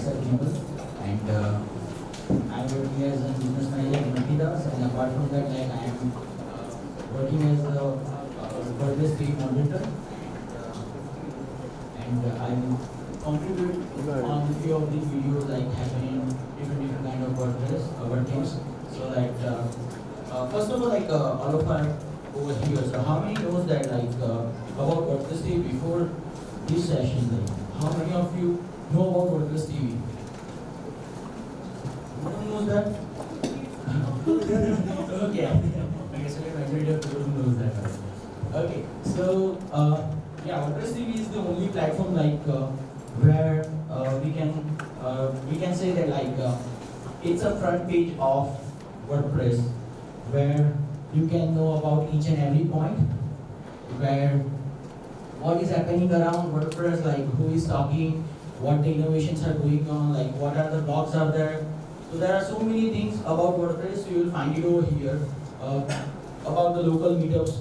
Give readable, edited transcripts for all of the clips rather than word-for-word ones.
myself Nirmal, and I'm working as a business manager in Adidas, and apart from that, like I am working as a WordPress page moderator, and I contribute on a few of the videos like having different kind of WordCamps, so that first of all, like all of our over here. So how many knows that like about WordPress TV before this session? Like how many of you know about WordPress TV? No one knows that? Okay. I guess the majority of people knows that. Okay. So yeah, WordPress TV is the only platform like where we can say that like it's a front page of WordPress where you can know about each and every point, where what is happening around WordPress, like who is talking, what the innovations are going on, like what are the blogs are there. So there are so many things about WordPress, so you will find it over here. About the local meetups,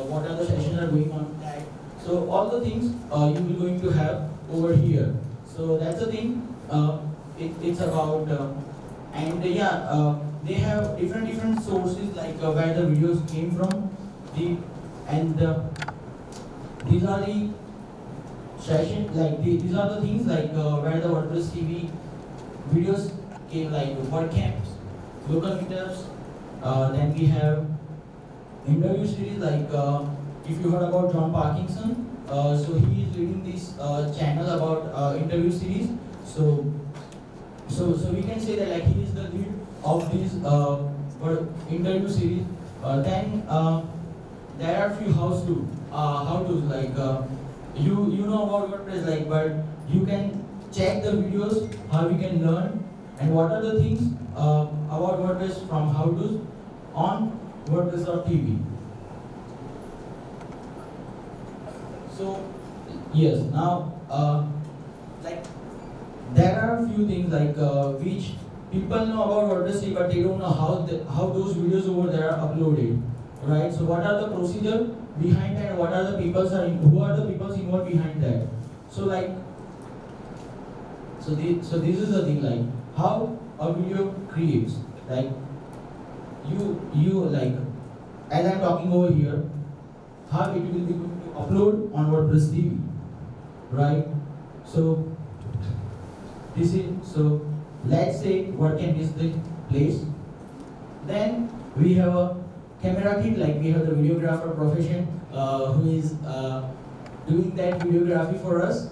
what are the sessions are going on. So all the things you will going to have over here. So that's the thing. It's about and yeah. They have different sources like where the videos came from. These are the session like these are the things like where the WordPress TV videos came, like WordCamps, local meetups. Then we have interview series like if you heard about John Parkinson, so he is leading this channel about interview series. So we can say that like he is the lead of this interview series. Then there are few how-tos like you know about WordPress, like, but you can check the videos how you can learn and what are the things about WordPress from how-tos on WordPress.tv. So yes, now like there are a few things like which people know about WordPress, but they don't know how those videos over there are uploaded, right? So what are the procedure behind that? What are the who are the people involved behind that? So like, so this is the thing, like how a video creates, like you like as I'm talking over here, how it will be going to upload on WordPress TV, right? So this is so. Let's say WordCamp is the place. Then we have a camera kit, like we have the videographer profession who is doing that videography for us.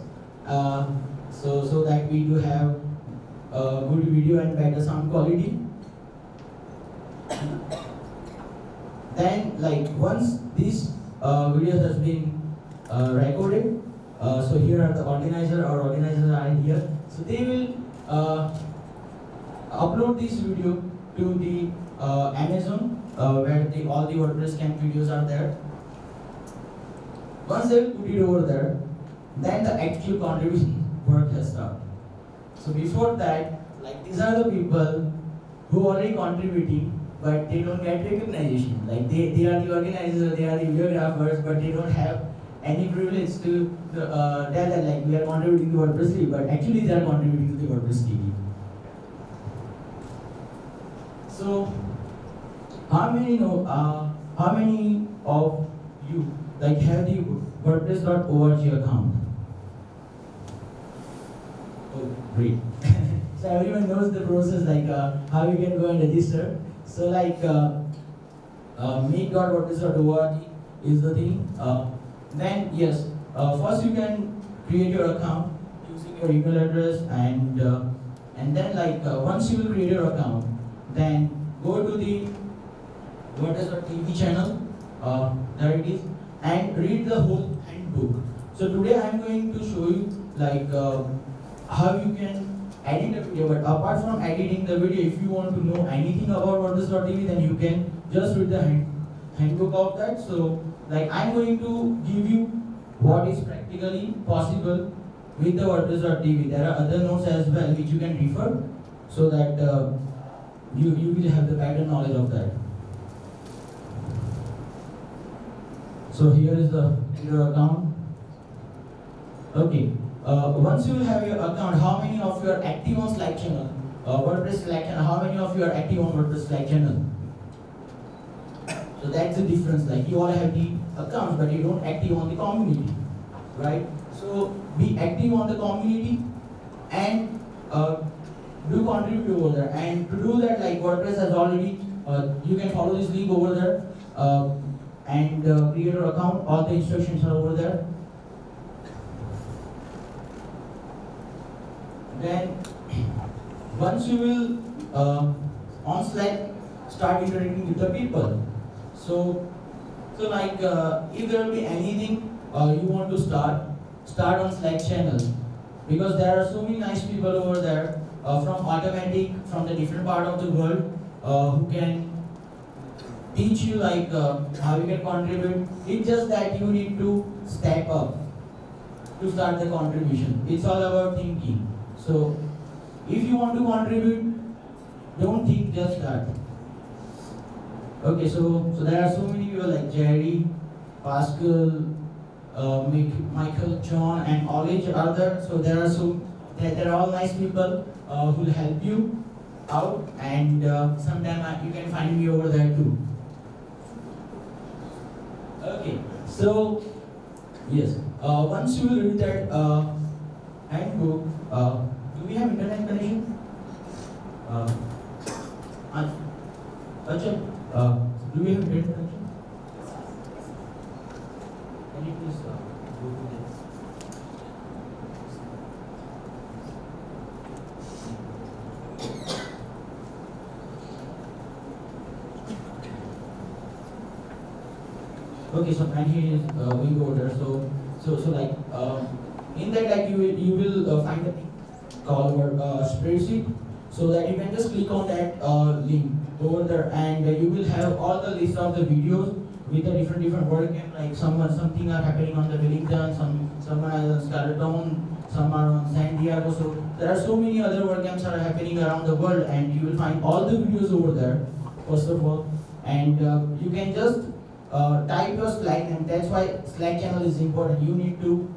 So that we do have good video and better sound quality. Then like once this video has been recorded, so here are the organizers are here. So they will upload this video to the Amazon where all the WordPress camp videos are there. Once they put it over there, then the actual contribution work has started. So before that, like these are the people who are already contributing, but they don't get recognition. Like they are the organizers, they are the videographers, but they don't have any privilege to tell that like we are contributing to WordPress TV, but actually they are contributing to the WordPress TV. So, how many know? How many of you like have the WordPress.org account? Oh, great! So everyone knows the process, like how you can go and register. So like make.wordpress.org is the thing. Then yes, first you can create your account using your email address, and then like once you will create your account, then go to the WordPress.tv channel, there it is, and read the whole handbook. So today I am going to show you like how you can edit a video, but apart from editing the video, if you want to know anything about WordPress.tv, then you can just read the handbook of that. So like I'm going to give you what is practically possible with the WordPress.tv. There are other notes as well which you can refer, so that you will have the better knowledge of that. So here is your account. Okay. Once you have your account, how many of of you are active on Slack channel, WordPress Slack channel, how many of you are active on WordPress Slack channel? So that's the difference, like you all have the accounts, but you don't active on the community, right? So be active on the community and do contribute over there. And to do that, like WordPress has already, you can follow this link over there and create your account. All the instructions are over there. Then once you will on Slack start interacting with the people. So like if there will be anything you want to start on Slack channel, because there are so many nice people over there from automatic, from the different part of the world who can teach you like how you can contribute. It's just that you need to step up to start the contribution. It's all about thinking. So if you want to contribute, don't think, just start. Okay, so there are so many people like Jerry, Pascal, Michael, John, and all each other. So there are all nice people who will help you out, and sometime you can find me over there too. Okay, so yes, once you will read that handbook, do we have internet connection? Achha, do we have internet connection? Can you please go to this? Okay, so and he is going over there. So like in that, like you will find a call or spreadsheet, so that you can just click on that link over there, and you will have all the list of the videos with the different WordCamp. Like something are happening on the Wellington, some are on Scaraton, some are on San Diego. So there are so many other WordCamps are happening around the world, and you will find all the videos over there. First of all, and you can just type your Slack name. That's why Slack channel is important. You need to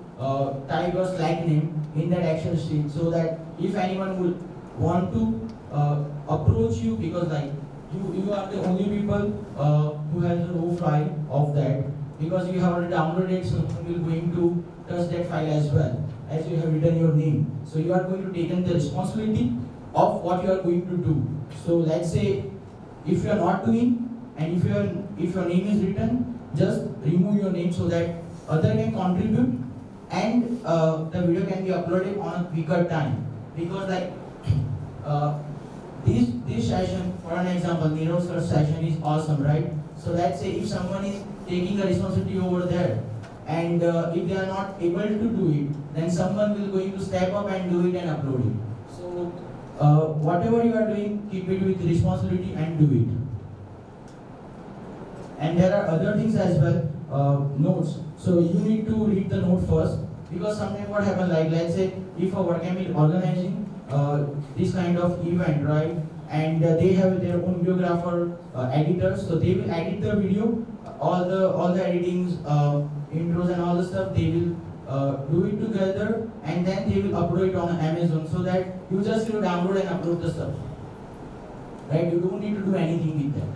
type your Slack name in that Excel sheet, so that if anyone will want to approach you, because like you are the only people who has the raw file of that, because you have already downloaded, so someone will going to touch that file as well, as you have written your name. So you are going to take the responsibility of what you are going to do. So let's say if you are not doing, and if your name is written, just remove your name so that other can contribute, and the video can be uploaded on a quicker time. Because like this session, for an example, Nirmal's first session is awesome, right? So let's say if someone is taking a responsibility over there, and if they are not able to do it, then someone will going to step up and do it and upload it. So whatever you are doing, keep it with responsibility and do it. And there are other things as well, notes. So you need to read the note first, because sometimes what happens, like let's say if a WordCamp is organizing this kind of event, right? And they have their own videographer, editors, so they will edit the video, all the editings, intros and all the stuff. They will do it together, and then they will upload it on Amazon, so that you just download and upload the stuff, right? You don't need to do anything with that.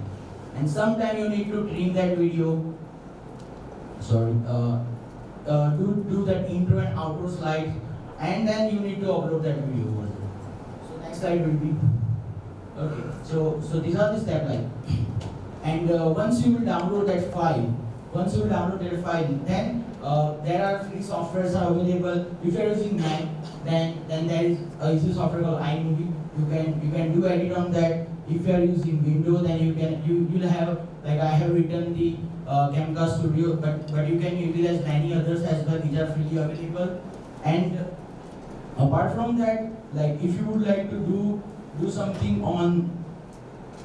And sometimes you need to trim that video. Sorry, do that intro and outro slides, and then you need to upload that video over there. So next slide will be okay. So these are the steps, like, and once you will download that file, then there are free softwares are available. If you are using Mac, then there is a easy software called iMovie. You can do edit on that. If you are using Windows, then you'll have, like I have written the Camcast Studio, but you can utilize many others as well, which are freely available. And apart from that, like if you would like to do something on,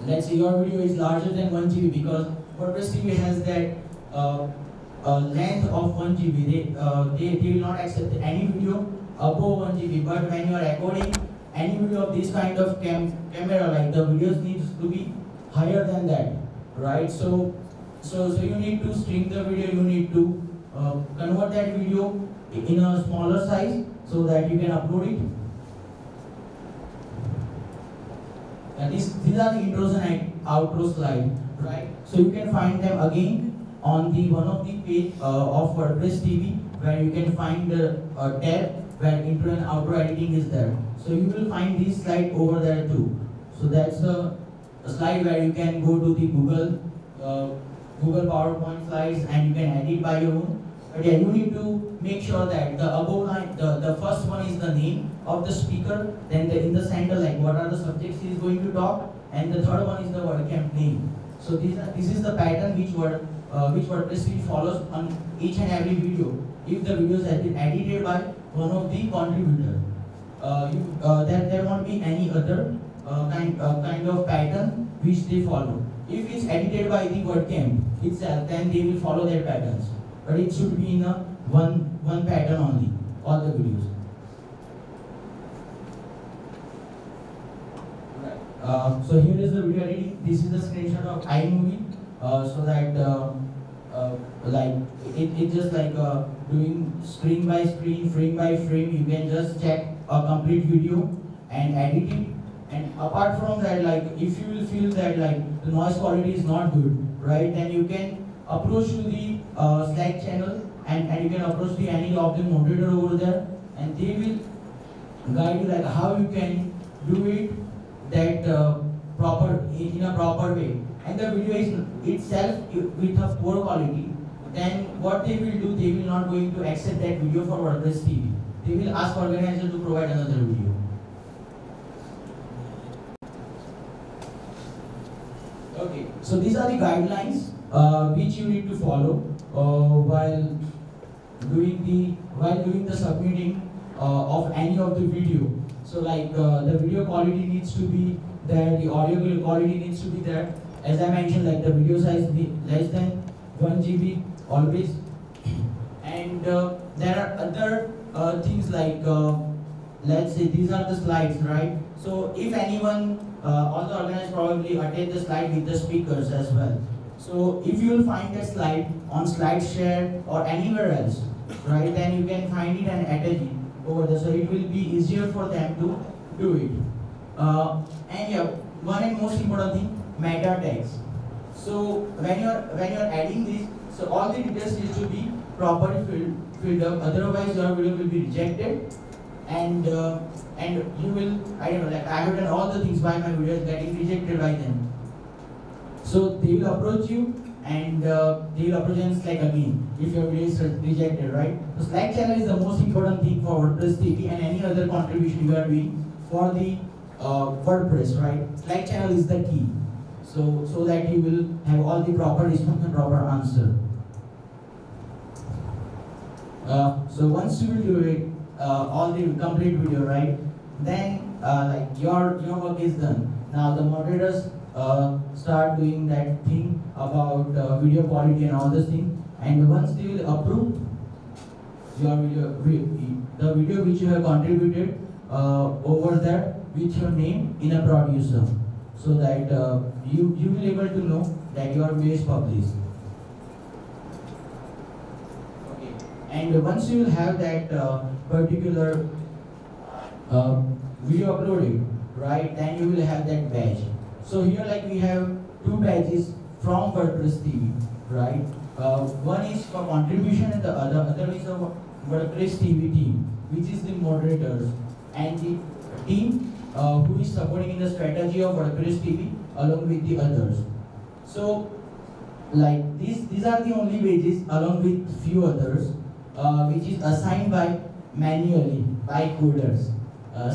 let's say your video is larger than 1 GB, because WordPress TV has that length of 1 GB. They will not accept any video above 1 GB. But when you are recording any video of this kind of camera, like the videos needs to be higher than that, right? So you need to stream the video. You need to convert that video in a smaller size so that you can upload it. These are the intros and outro slide, right? So you can find them again on the one of the page of WordPress TV, where you can find the tab where intro and outro editing is there. So you will find this slide over there too. So that's a slide where you can go to the Google PowerPoint slides and you can edit by your own. But yeah, you need to make sure that the above line, the first one is the name of the speaker, then in the center, like what are the subjects he is going to talk, and the third one is the WordCamp name. So this is the pattern which WordPress will follows on each and every video. If the videos have been edited by one of the contributors, there won't be any other kind of pattern which they follow. If it's edited by the WordCamp itself, then they will follow their patterns. But it should be in a one pattern only, all the videos. Right. So here is the video editing. This is the screenshot of iMovie, so that like it's just like doing screen by screen, frame by frame. You can just check a complete video and edit it. And apart from that, like if you will feel that like the noise quality is not good, right, then you can approach to the Slack channel and you can approach the any of the moderator over there, and they will guide you like how you can do it that in a proper way. And the video is itself with a poor quality, then what they will do, they will not going to accept that video for WordPress TV. They will ask organizer to provide another video. Okay, so these are the guidelines which you need to follow while doing the submitting of any of the video. So like the video quality needs to be there, the audio quality needs to be there. As I mentioned, like the video size be less than 1 GB always. And there are other things like let's say these are the slides, right? So if anyone, all the organizers probably attach the slide with the speakers as well. So if you will find that slide on SlideShare or anywhere else, right, then you can find it and attach it over there. So it will be easier for them to do it. And yeah, one and most important thing, meta tags. So when you're adding this, so all the details need to be properly filled up. Otherwise, your video will be rejected. And you will, I don't know, like I have done all the things why my video is getting rejected by them. So they will approach you and they will approach and Slack again if your video is rejected, right? So Slack channel is the most important thing for WordPress TV and any other contribution you are doing for the WordPress, right? Slack channel is the key. So that you will have all the proper response and proper answer. So once you will do it, all the complete video, right? Then like your work is done. Now the moderators start doing that thing about video quality and all this thing. And once they will approve your video, the video which you have contributed over there with your name in a producer, so that you will be able to know that your video is published. And once you will have that particular video uploaded, right, then you will have that badge. So here like we have two badges from WordPress TV, right? One is for contribution and the other is a WordPress TV team, which is the moderators and the team who is supporting in the strategy of WordPress TV along with the others. So like these are the only badges along with few others which is assigned by manually by coders.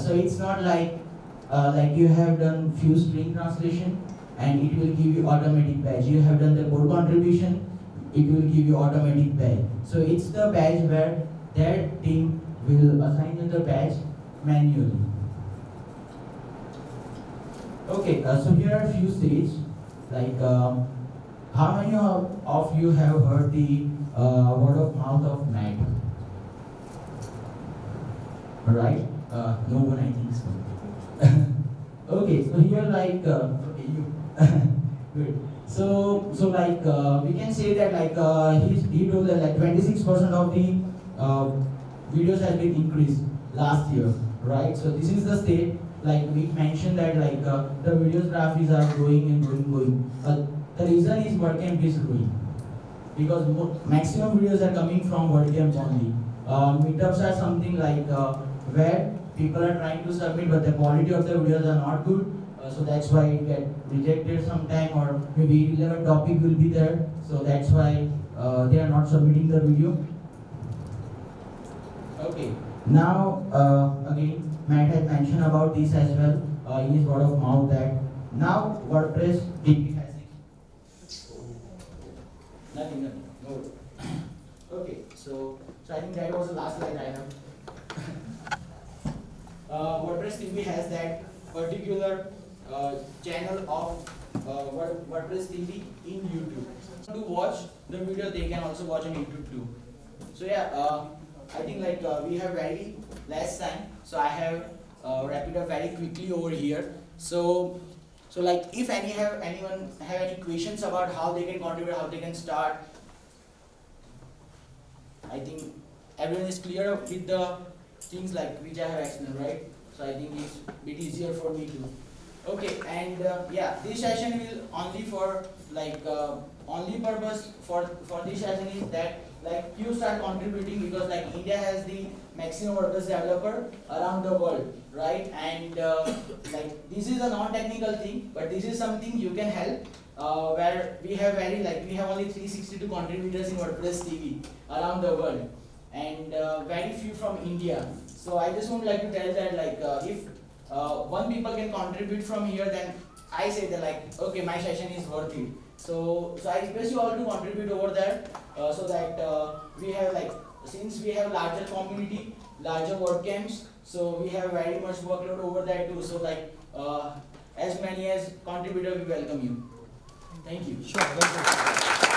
So it's not like you have done few string translation and it will give you automatic badge. You have done the code contribution, it will give you automatic badge. So it's the badge where that team will assign you the badge manually. Okay, so here are a few stages. Like how many of you have heard the word of mouth of Mac? Right? No one, I think so. Okay, so here like okay, you good. So like we can say that like he told that like 26% of the videos has been increased last year. right? So this is the state. Like we mentioned that the videos graphics are growing and growing. The reason is WordCamp is growing because maximum videos are coming from WordCamp only. Meetups are something where people are trying to submit, but the quality of the videos are not good. So that's why it get rejected sometime, or maybe relevant topic will be there. So that's why they are not submitting the video. Okay. Now again, Matt had mentioned about this as well in his word of mouth that now WordPress DB has it. Nothing. No. Okay. So I think that was the last slide I have. WordPress TV has that particular channel of WordPress TV in YouTube. To watch the video, they can also watch on YouTube too. So yeah, I think we have very less time, so I have wrapped it up very quickly over here. So if anyone have any questions about how they can contribute, how they can start, I think everyone is clear with the things which I have explained, right? So I think it's a bit easier for me to. Okay, and yeah, this session will only for only purpose for this session is that you start contributing, because India has the maximum WordPress developer around the world, right? And this is a non-technical thing, but this is something you can help. Where we have we have only 362 contributors in WordPress TV around the world, and very few from India. So I just would like to tell that if one people can contribute from here, then I say that okay, my session is worth it. So I request you all to contribute over there, so that we have since we have larger community, larger WordCamps, so we have very much workload over there too. So as many as contributor, we welcome you. Thank you. Sure.